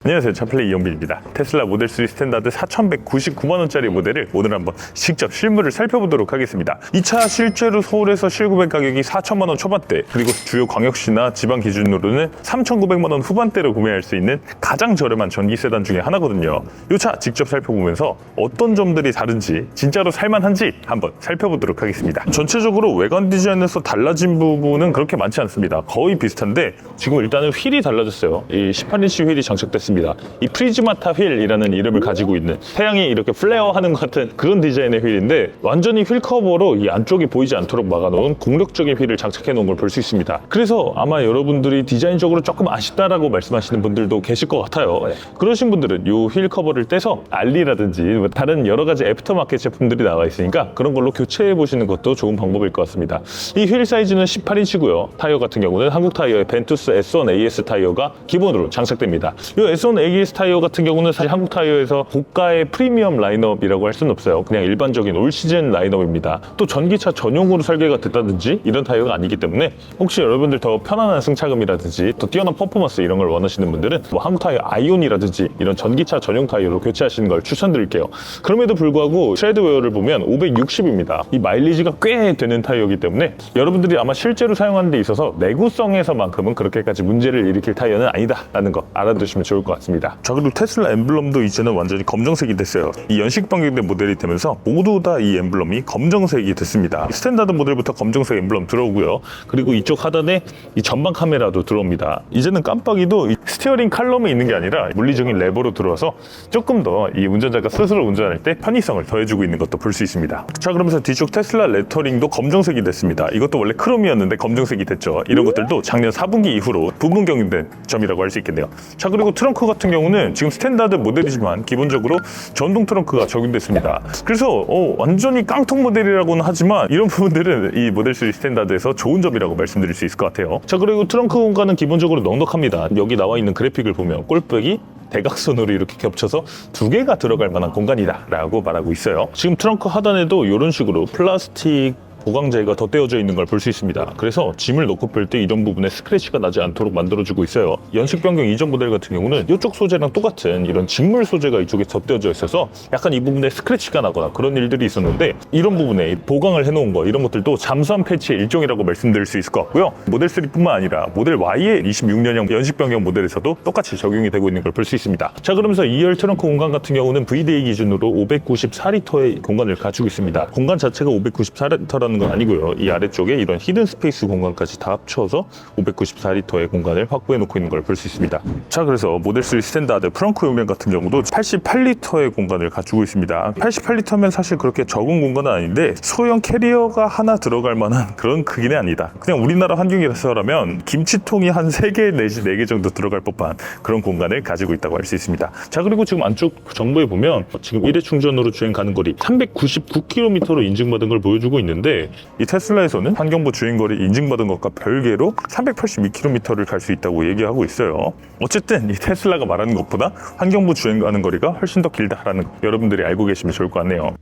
안녕하세요, 차플레이 이영빈입니다. 테슬라 모델 3 스탠다드 4,199만원짜리 모델을 오늘 한번 직접 실물을 살펴보도록 하겠습니다. 이 차 실제로 서울에서 실구매 가격이 4천만원 초반대, 그리고 주요 광역시나 지방 기준으로는 3,900만원 후반대로 구매할 수 있는 가장 저렴한 전기 세단 중에 하나거든요. 이 차 직접 살펴보면서 어떤 점들이 다른지, 진짜로 살만한지 한번 살펴보도록 하겠습니다. 전체적으로 외관 디자인에서 달라진 부분은 그렇게 많지 않습니다. 거의 비슷한데 지금 일단은 휠이 달라졌어요. 이 18인치 휠이 장착됐습니다. 이 프리즈마타 휠이라는 이름을 가지고 있는 태양이 이렇게 플레어하는 것 같은 그런 디자인의 휠인데, 완전히 휠 커버로 이 안쪽이 보이지 않도록 막아놓은 공력적인 휠을 장착해 놓은 걸 볼 수 있습니다. 그래서 아마 여러분들이 디자인적으로 조금 아쉽다라고 말씀하시는 분들도 계실 것 같아요. 그러신 분들은 이 휠 커버를 떼서 알리라든지 다른 여러 가지 애프터마켓 제품들이 나와 있으니까 그런 걸로 교체해 보시는 것도 좋은 방법일 것 같습니다. 이 휠 사이즈는 18인치고요. 타이어 같은 경우는 한국 타이어의 벤투스 S1 AS 타이어가 기본으로 장착됩니다. 이 S1 AS 타이어 같은 경우는 사실 한국 타이어에서 고가의 프리미엄 라인업이라고 할 수는 없어요. 그냥 일반적인 올 시즌 라인업입니다. 또 전기차 전용으로 설계가 됐다든지 이런 타이어가 아니기 때문에 혹시 여러분들 더 편안한 승차감이라든지 또 뛰어난 퍼포먼스 이런 걸 원하시는 분들은 뭐 한국 타이어 아이온이라든지 이런 전기차 전용 타이어로 교체하시는 걸 추천드릴게요. 그럼에도 불구하고 트레드웨어를 보면 560입니다. 이 마일리지가 꽤 되는 타이어이기 때문에 여러분들이 아마 실제로 사용하는 데 있어서 내구성에서만큼은 그렇게까지 문제를 일으킬 타이어는 아니다라는 거 알아두시면 좋을 것 같습니다. 자, 그리고 테슬라 엠블럼도 이제는 완전히 검정색이 됐어요. 이 연식 변경된 모델이 되면서 모두 다 이 엠블럼이 검정색이 됐습니다. 스탠다드 모델부터 검정색 엠블럼 들어오고요. 그리고 이쪽 하단에 이 전방 카메라도 들어옵니다. 이제는 깜빡이도 이 스티어링 칼럼에 있는 게 아니라 물리적인 레버로 들어와서 조금 더 이 운전자가 스스로 운전할 때 편의성을 더해주고 있는 것도 볼 수 있습니다. 자, 그러면서 뒤쪽 테슬라 레터링도 검정색이 됐습니다. 이것도 원래 크롬이었는데 검정색이 됐죠. 이런 것들도 작년 4분기 이후로 부분 경유된 점이라고 할 수 있겠네요. 자, 그리고 트렁크 같은 경우는 지금 스탠다드 모델이지만 기본적으로 전동 트렁크가 적용됐습니다. 그래서 완전히 깡통 모델이라고는 하지만 이런 부분들은 이 모델 3 스탠다드에서 좋은 점이라고 말씀드릴 수 있을 것 같아요. 자, 그리고 트렁크 공간은 기본적으로 넉넉합니다. 여기 나와 있는 그래픽을 보면 골백이 대각선으로 이렇게 겹쳐서 두 개가 들어갈 만한 공간이다 라고 말하고 있어요. 지금 트렁크 하단에도 이런 식으로 플라스틱 보강재가 덧대어져 있는 걸 볼 수 있습니다. 그래서 짐을 넣고 뺄 때 이런 부분에 스크래치가 나지 않도록 만들어주고 있어요. 연식 변경 이전 모델 같은 경우는 이쪽 소재랑 똑같은 이런 직물 소재가 이쪽에 덧대어져 있어서 약간 이 부분에 스크래치가 나거나 그런 일들이 있었는데, 이런 부분에 보강을 해놓은 거 이런 것들도 잠수함 패치의 일종이라고 말씀드릴 수 있을 것 같고요. 모델 3뿐만 아니라 모델 Y의 26년형 연식 변경 모델에서도 똑같이 적용이 되고 있는 걸 볼 수 있습니다. 자, 그러면서 2열 트렁크 공간 같은 경우는 VDA 기준으로 594리터의 공간을 가지고 있습니다. 공간 자체가 594리터라는 건 아니고요. 이 아래쪽에 이런 히든 스페이스 공간까지 다 합쳐서 594리터의 공간을 확보해 놓고 있는 걸 볼 수 있습니다. 자, 그래서 모델 3 스탠다드 프렁크 용량 같은 경우도 88리터의 공간을 가지고 있습니다. 88리터면 사실 그렇게 적은 공간은 아닌데 소형 캐리어가 하나 들어갈 만한 그런 크기는 아니다. 그냥 우리나라 환경이라서라면 김치통이 한 3개 내지 4개 정도 들어갈 법한 그런 공간을 가지고 있다고 할 수 있습니다. 자, 그리고 지금 안쪽 정보에 보면 지금 1회 충전으로 주행 가는 거리 399km로 인증받은 걸 보여주고 있는데, 이 테슬라에서는 환경부 주행거리 인증받은 것과 별개로 382km를 갈 수 있다고 얘기하고 있어요. 어쨌든 이 테슬라가 말하는 것보다 환경부 주행가는 거리가 훨씬 더 길다라는 거 여러분들이 알고 계시면 좋을 것 같네요.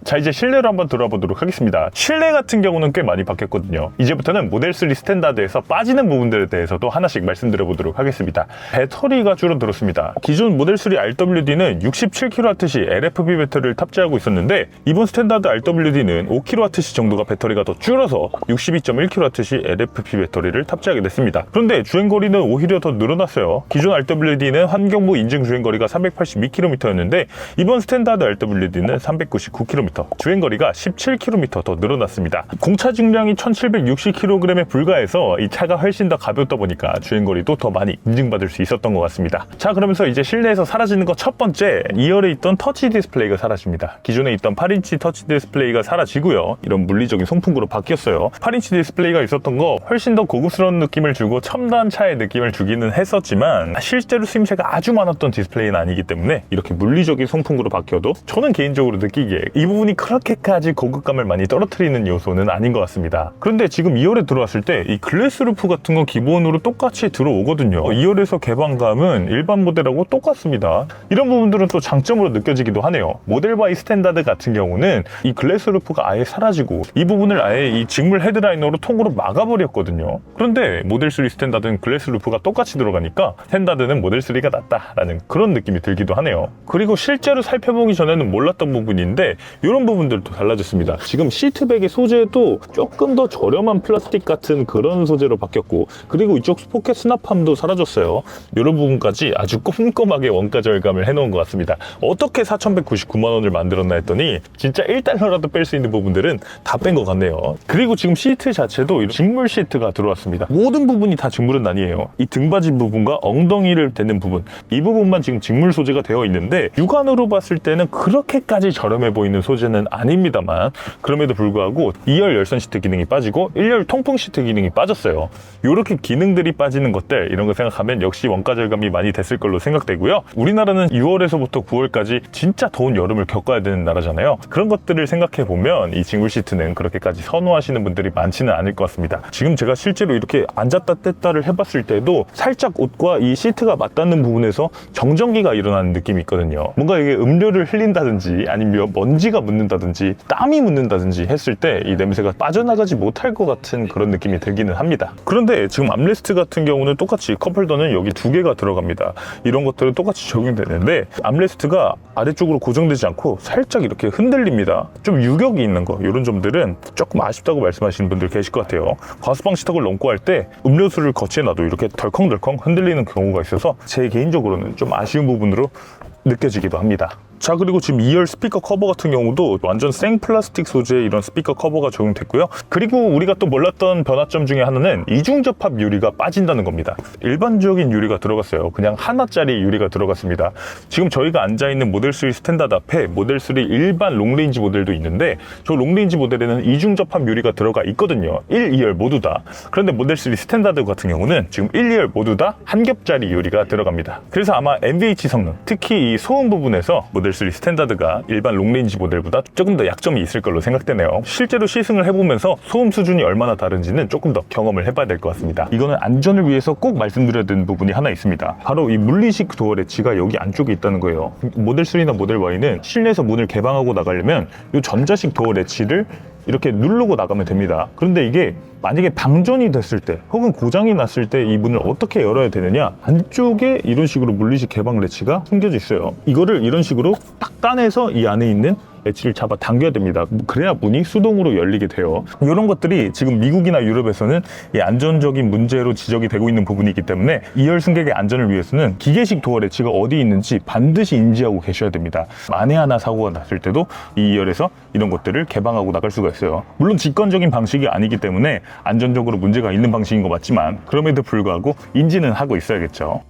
자, 이제 실내로 한번 들어와 보도록 하겠습니다. 실내 같은 경우는 꽤 많이 바뀌었거든요. 이제부터는 모델 3 스탠다드에서 빠지는 부분들에 대해서도 하나씩 말씀드려 보도록 하겠습니다. 배터리가 줄어들었습니다. 기존 모델 3 RWD는 67kWh LFP 배터리를 탑재하고 있었는데, 이번 스탠다드 RWD는 5kWh 정도가 배터리가 더 줄어서 62.1kWh LFP 배터리를 탑재하게 됐습니다. 그런데 주행거리는 오히려 더 늘어났어요. 기존 RWD는 환경부 인증 주행거리가 382km였는데 이번 스탠다드 RWD는 399km, 주행거리가 17km 더 늘어났습니다. 공차 중량이 1760kg에 불과해서 이 차가 훨씬 더 가볍다 보니까 주행거리도 더 많이 인증받을 수 있었던 것 같습니다. 자, 그러면서 이제 실내에서 사라지는 거 첫 번째, 2열에 있던 터치 디스플레이가 사라집니다. 기존에 있던 8인치 터치 디스플레이가 사라지고요. 이런 물리적인 송풍구로 바뀌었어요. 8인치 디스플레이가 있었던 거 훨씬 더 고급스러운 느낌을 주고 첨단 차의 느낌을 주기는 했었지만 실제로 쓰임새가 아주 많았던 디스플레이는 아니기 때문에 이렇게 물리적인 송풍구로 바뀌어도 저는 개인적으로 느끼기에 이 이 부분이 그렇게까지 고급감을 많이 떨어뜨리는 요소는 아닌 것 같습니다. 그런데 지금 2열에 들어왔을 때 이 글래스 루프 같은 건 기본으로 똑같이 들어오거든요. 2열에서 개방감은 일반 모델하고 똑같습니다. 이런 부분들은 또 장점으로 느껴지기도 하네요. 모델 Y 스탠다드 같은 경우는 이 글래스 루프가 아예 사라지고 이 부분을 아예 이 직물 헤드라이너로 통으로 막아버렸거든요. 그런데 모델 3 스탠다드는 글래스 루프가 똑같이 들어가니까 스탠다드는 모델 3가 낫다라는 그런 느낌이 들기도 하네요. 그리고 실제로 살펴보기 전에는 몰랐던 부분인데 이런 부분들도 달라졌습니다. 지금 시트백의 소재도 조금 더 저렴한 플라스틱 같은 그런 소재로 바뀌었고, 그리고 이쪽 포켓 수납함도 사라졌어요. 이런 부분까지 아주 꼼꼼하게 원가 절감을 해놓은 것 같습니다. 어떻게 4,199만 원을 만들었나 했더니 진짜 1달러라도 뺄 수 있는 부분들은 다 뺀 것 같네요. 그리고 지금 시트 자체도 이런 직물 시트가 들어왔습니다. 모든 부분이 다 직물은 아니에요. 이 등받이 부분과 엉덩이를 대는 부분, 이 부분만 지금 직물 소재가 되어 있는데 육안으로 봤을 때는 그렇게까지 저렴해 보이는 소재는 아닙니다만, 그럼에도 불구하고 2열 열선 시트 기능이 빠지고 1열 통풍 시트 기능이 빠졌어요. 이렇게 기능들이 빠지는 것들, 이런 거 생각하면 역시 원가 절감이 많이 됐을 걸로 생각되고요. 우리나라는 6월에서부터 9월까지 진짜 더운 여름을 겪어야 되는 나라잖아요. 그런 것들을 생각해 보면 이 직물 시트는 그렇게까지 선호하시는 분들이 많지는 않을 것 같습니다. 지금 제가 실제로 이렇게 앉았다 뗐다를 해봤을 때도 살짝 옷과 이 시트가 맞닿는 부분에서 정전기가 일어나는 느낌이 있거든요. 뭔가 이게 음료를 흘린다든지 아니면 먼지가 묻는다든지 땀이 묻는다든지 했을 때 이 냄새가 빠져나가지 못할 것 같은 그런 느낌이 들기는 합니다. 그런데 지금 암레스트 같은 경우는 똑같이 컵홀더는 여기 2개가 들어갑니다. 이런 것들은 똑같이 적용되는데 암레스트가 아래쪽으로 고정되지 않고 살짝 이렇게 흔들립니다. 좀 유격이 있는 거, 이런 점들은 조금 아쉽다고 말씀하시는 분들 계실 것 같아요. 과습방 시탁을 넘고 할 때 음료수를 거치해 놔도 이렇게 덜컹덜컹 흔들리는 경우가 있어서 제 개인적으로는 좀 아쉬운 부분으로 느껴지기도 합니다. 자, 그리고 지금 2열 스피커 커버 같은 경우도 완전 생 플라스틱 소재의 이런 스피커 커버가 적용됐고요. 그리고 우리가 또 몰랐던 변화점 중에 하나는 이중 접합 유리가 빠진다는 겁니다. 일반적인 유리가 들어갔어요. 그냥 하나짜리 유리가 들어갔습니다. 지금 저희가 앉아있는 모델 3 스탠다드 앞에 모델 3 일반 롱레인지 모델도 있는데, 저 롱레인지 모델에는 이중 접합 유리가 들어가 있거든요. 1, 2열 모두 다. 그런데 모델 3 스탠다드 같은 경우는 지금 1, 2열 모두 다 한 겹짜리 유리가 들어갑니다. 그래서 아마 NVH 성능, 특히 이 소음 부분에서 모델 3 스탠다드가 일반 롱레인지 모델보다 조금 더 약점이 있을 걸로 생각되네요. 실제로 시승을 해보면서 소음 수준이 얼마나 다른지는 조금 더 경험을 해봐야 될 것 같습니다. 이거는 안전을 위해서 꼭 말씀드려야 되는 부분이 하나 있습니다. 바로 이 물리식 도어 레치가 여기 안쪽에 있다는 거예요. 모델 3나 모델 Y는 실내에서 문을 개방하고 나가려면 이 전자식 도어 레치를 이렇게 누르고 나가면 됩니다. 그런데 이게 만약에 방전이 됐을 때 혹은 고장이 났을 때 이 문을 어떻게 열어야 되느냐, 안쪽에 이런 식으로 물리식 개방 레치가 숨겨져 있어요. 이거를 이런 식으로 딱 따내서 이 안에 있는 엣지를 잡아 당겨야 됩니다. 그래야 문이 수동으로 열리게 돼요. 이런 것들이 지금 미국이나 유럽에서는 이 안전적인 문제로 지적이 되고 있는 부분이기 때문에 2열 승객의 안전을 위해서는 기계식 도어 레치가 어디 있는지 반드시 인지하고 계셔야 됩니다. 만에 하나 사고가 났을 때도 이 2열에서 이런 것들을 개방하고 나갈 수가 있어요. 물론 직관적인 방식이 아니기 때문에 안전적으로 문제가 있는 방식인 것 맞지만, 그럼에도 불구하고 인지는 하고 있어야겠죠.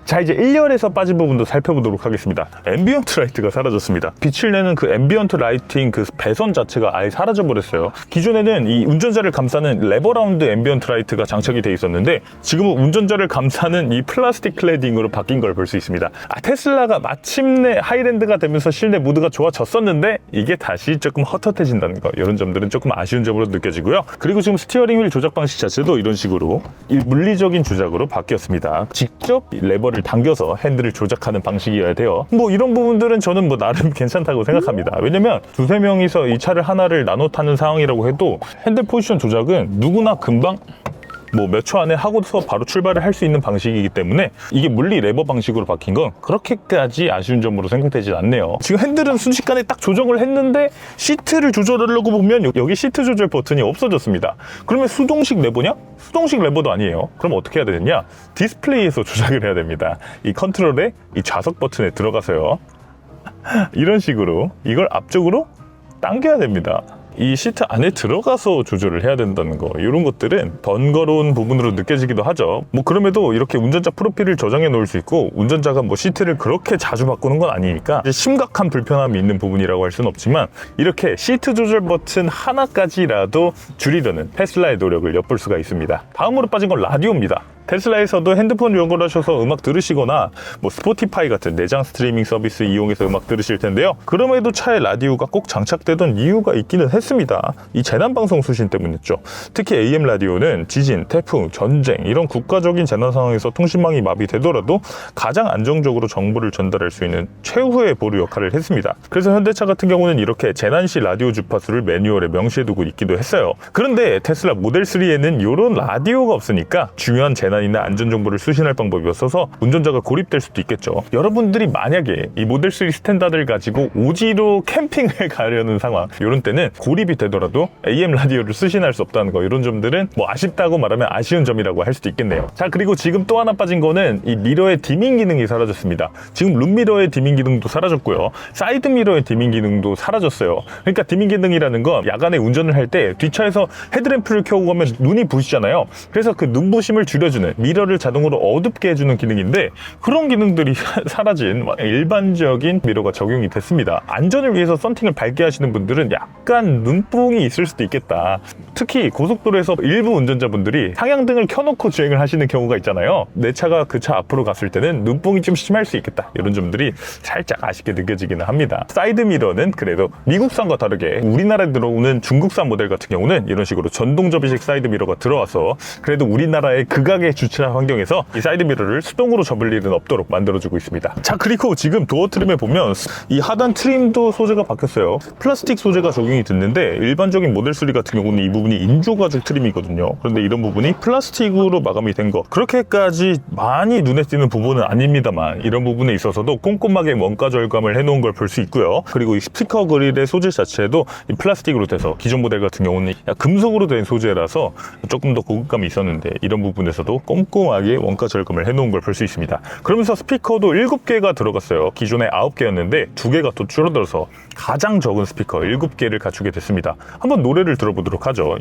자, 이제 1열에서 빠진 부분도 살펴보도록 하겠습니다. 앰비언트 라이트가 사라졌습니다. 빛을 내는 그 앰비언트 라이팅 그 배선 자체가 아예 사라져버렸어요. 기존에는 이 운전자를 감싸는 레버라운드 앰비언트 라이트가 장착이 돼 있었는데, 지금은 운전자를 감싸는 이 플라스틱 클래딩으로 바뀐 걸 볼 수 있습니다. 테슬라가 마침내 하이랜드가 되면서 실내 무드가 좋아졌었는데 이게 다시 조금 헛헛해진다는 거, 이런 점들은 조금 아쉬운 점으로 느껴지고요. 그리고 지금 스티어링 휠 조작 방식 자체도 이런 식으로 물리적인 조작으로 바뀌었습니다. 직접 레버를 당겨서 핸들을 조작하는 방식이어야 돼요. 뭐 이런 부분들은 저는 뭐 나름 괜찮다고 생각합니다. 왜냐면 두세 명이서 이 차를 하나를 나눠 타는 상황이라고 해도 핸들 포지션 조작은 누구나 금방 뭐 몇 초 안에 하고서 바로 출발을 할 수 있는 방식이기 때문에 이게 물리 레버 방식으로 바뀐 건 그렇게까지 아쉬운 점으로 생각되지 않네요. 지금 핸들은 순식간에 딱 조정을 했는데 시트를 조절하려고 보면 여기 시트 조절 버튼이 없어졌습니다. 그러면 수동식 레버냐? 수동식 레버도 아니에요. 그럼 어떻게 해야 되느냐? 디스플레이에서 조작을 해야 됩니다. 이 컨트롤에 이 좌석 버튼에 들어가서요, 이런 식으로 이걸 앞쪽으로 당겨야 됩니다. 이 시트 안에 들어가서 조절을 해야 된다는 거, 이런 것들은 번거로운 부분으로 느껴지기도 하죠. 뭐 그럼에도 이렇게 운전자 프로필을 저장해 놓을 수 있고, 운전자가 뭐 시트를 그렇게 자주 바꾸는 건 아니니까 이제 심각한 불편함이 있는 부분이라고 할 수는 없지만, 이렇게 시트 조절 버튼 하나까지라도 줄이려는 테슬라의 노력을 엿볼 수가 있습니다. 다음으로 빠진 건 라디오입니다. 테슬라에서도 핸드폰 연결하셔서 음악 들으시거나 뭐 스포티파이 같은 내장 스트리밍 서비스 이용해서 음악 들으실 텐데요. 그럼에도 차에 라디오가 꼭 장착되던 이유가 있기는 했습니다. 이 재난방송 수신 때문이었죠. 특히 AM 라디오는 지진, 태풍, 전쟁 이런 국가적인 재난 상황에서 통신망이 마비되더라도 가장 안정적으로 정보를 전달할 수 있는 최후의 보루 역할을 했습니다. 그래서 현대차 같은 경우는 이렇게 재난시 라디오 주파수를 매뉴얼에 명시해두고 있기도 했어요. 그런데 테슬라 모델 3에는 이런 라디오가 없으니까 중요한 재난이나 안전 정보를 수신할 방법이 없어서 운전자가 고립될 수도 있겠죠. 여러분들이 만약에 이 모델 3 스탠다드를 가지고 오지로 캠핑을 가려는 상황, 이런 때는 고립이 되더라도 AM 라디오를 수신할 수 없다는 거, 이런 점들은 뭐 아쉽다고 말하면 아쉬운 점이라고 할 수도 있겠네요. 자, 그리고 지금 또 하나 빠진 거는 이 미러의 디밍 기능이 사라졌습니다. 지금 룸미러의 디밍 기능도 사라졌고요. 사이드 미러의 디밍 기능도 사라졌어요. 그러니까 디밍 기능이라는 건 야간에 운전을 할 때 뒷차에서 헤드램프를 켜고 가면 눈이 부시잖아요. 그래서 그 눈부심을 줄여주는, 미러를 자동으로 어둡게 해주는 기능인데, 그런 기능들이 사라진 일반적인 미러가 적용이 됐습니다. 안전을 위해서 썬팅을 밝게 하시는 분들은 약간 눈뽕이 있을 수도 있겠다. 특히 고속도로에서 일부 운전자분들이 상향등을 켜놓고 주행을 하시는 경우가 있잖아요. 내 차가 그 차 앞으로 갔을 때는 눈뽕이 좀 심할 수 있겠다, 이런 점들이 살짝 아쉽게 느껴지기는 합니다. 사이드 미러는 그래도 미국산과 다르게 우리나라에 들어오는 중국산 모델 같은 경우는 이런 식으로 전동 접이식 사이드 미러가 들어와서 그래도 우리나라의 극악의 주차 환경에서 이 사이드 미러를 수동으로 접을 일은 없도록 만들어주고 있습니다. 자, 그리고 지금 도어 트림에 보면 이 하단 트림도 소재가 바뀌었어요. 플라스틱 소재가 적용이 됐는데 일반적인 모델 3 같은 경우는 이 부분이 인조 가죽 트림이거든요. 그런데 이런 부분이 플라스틱으로 마감이 된 거, 그렇게까지 많이 눈에 띄는 부분은 아닙니다만 이런 부분에 있어서도 꼼꼼하게 원가 절감을 해놓은 걸 볼 수 있고요. 그리고 이 스피커 그릴의 소재 자체도 이 플라스틱으로 돼서 기존 모델 같은 경우는 금속으로 된 소재라서 조금 더 고급감이 있었는데 이런 부분에서도 꼼꼼하게 원가 절감을 해놓은 걸 볼 수 있습니다. 그러면서 스피커도 7개가 들어갔어요. 기존에 9개였는데 2개가 또 줄어들어서 가장 적은 스피커 7개를 갖추게 됐습니다. 한번 노래를 들어보도록 하죠.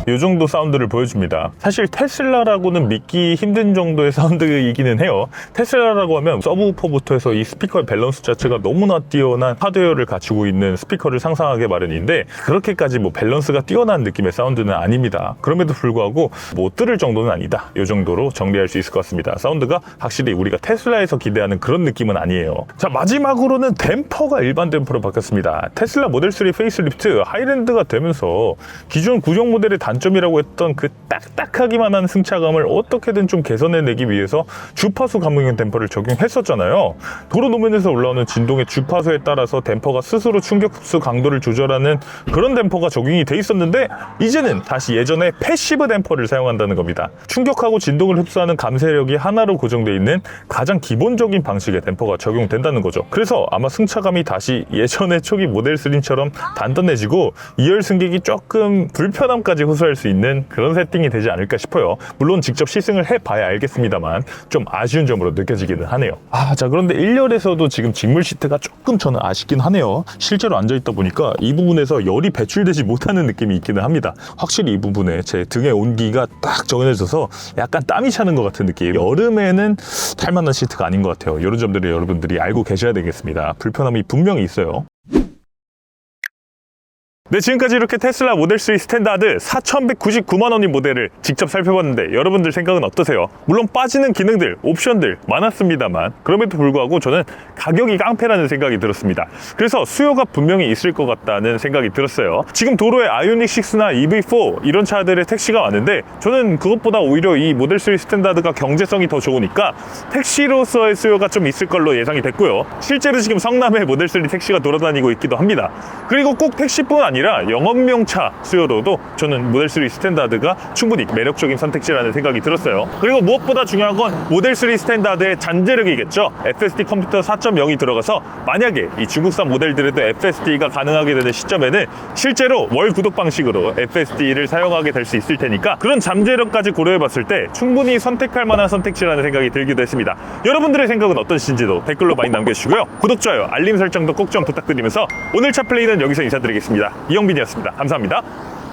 이 정도 사운드를 보여줍니다. 사실 테슬라라고는 믿기 힘든 정도의 사운드이기는 해요. 테슬라라고 하면 서브우퍼부터 해서 이 스피커의 밸런스 자체가 너무나 뛰어난 하드웨어를 갖추고 있는 스피커를 상상하게 마련인데, 그렇게까지 뭐 밸런스가 뛰어난 느낌의 사운드는 아닙니다. 그럼에도 불구하고 못 들을 정도는 아니다, 이 정도로 정리할 수 있을 것 같습니다. 사운드가 확실히 우리가 테슬라에서 기대하는 그런 느낌은 아니에요. 자, 마지막으로는 댐퍼가 일반 댐퍼로 바뀌었습니다. 테슬라 모델 3 페이스리프트 하이랜드가 되면서 기존 구형 모델의 단점이라고 했던 그 딱딱하기만 한 승차감을 어떻게든 좀 개선해내기 위해서 주파수 감응형 댐퍼를 적용했었잖아요. 도로 노면에서 올라오는 진동의 주파수에 따라서 댐퍼가 스스로 충격 흡수 강도를 조절하는 그런 댐퍼가 적용이 돼 있었는데, 이제는 다시 예전의 패시브 댐퍼를 사용한다는 겁니다. 충격하고 진동을 흡수하는 감쇄력이 하나로 고정되어 있는 가장 기본적인 방식의 댐퍼가 적용된다는 거죠. 그래서 아마 승차감이 다시 예전의 초기 모델 3처럼 단단해지고 2열 승객이 조금 불편함까지 호소할 수 있는 그런 세팅이 되지 않을까 싶어요. 물론 직접 시승을 해봐야 알겠습니다만 좀 아쉬운 점으로 느껴지기는 하네요. 자, 그런데 1열에서도 지금 직물 시트가 조금 저는 아쉽긴 하네요. 실제로 앉아있다 보니까 이 부분에서 열이 배출되지 못하는 느낌이 있기는 합니다. 확실히 이 부분에 제 등의 온기가 딱 정해져서 약간 땀이 차는 것 같은 느낌. 여름에는 탈만한 시트가 아닌 것 같아요. 이런 점들을 여러분들이 알고 계셔야 되겠습니다. 불편함이 분명히 있어요. 네, 지금까지 이렇게 테슬라 모델 3 스탠다드 4,199만원인 모델을 직접 살펴봤는데 여러분들 생각은 어떠세요? 물론 빠지는 기능들, 옵션들 많았습니다만 그럼에도 불구하고 저는 가격이 깡패라는 생각이 들었습니다. 그래서 수요가 분명히 있을 것 같다는 생각이 들었어요. 지금 도로에 아이오닉 6나 EV4 이런 차들의 택시가 왔는데 저는 그것보다 오히려 이 모델 3 스탠다드가 경제성이 더 좋으니까 택시로서의 수요가 좀 있을 걸로 예상이 됐고요. 실제로 지금 성남에 모델 3 택시가 돌아다니고 있기도 합니다. 그리고 꼭 택시뿐 아니라 영업용차 수요로도 저는 모델 3 스탠다드가 충분히 매력적인 선택지라는 생각이 들었어요. 그리고 무엇보다 중요한 건 모델 3 스탠다드의 잠재력이겠죠. FSD 컴퓨터 4.0이 들어가서 만약에 이 중국산 모델들에도 FSD가 가능하게 되는 시점에는 실제로 월 구독 방식으로 FSD를 사용하게 될 수 있을 테니까 그런 잠재력까지 고려해 봤을 때 충분히 선택할 만한 선택지라는 생각이 들기도 했습니다. 여러분들의 생각은 어떠신지도 댓글로 많이 남겨주시고요. 구독, 좋아요, 알림 설정도 꼭 좀 부탁드리면서 오늘 차 플레이는 여기서 인사드리겠습니다. 이영빈이었습니다. 감사합니다.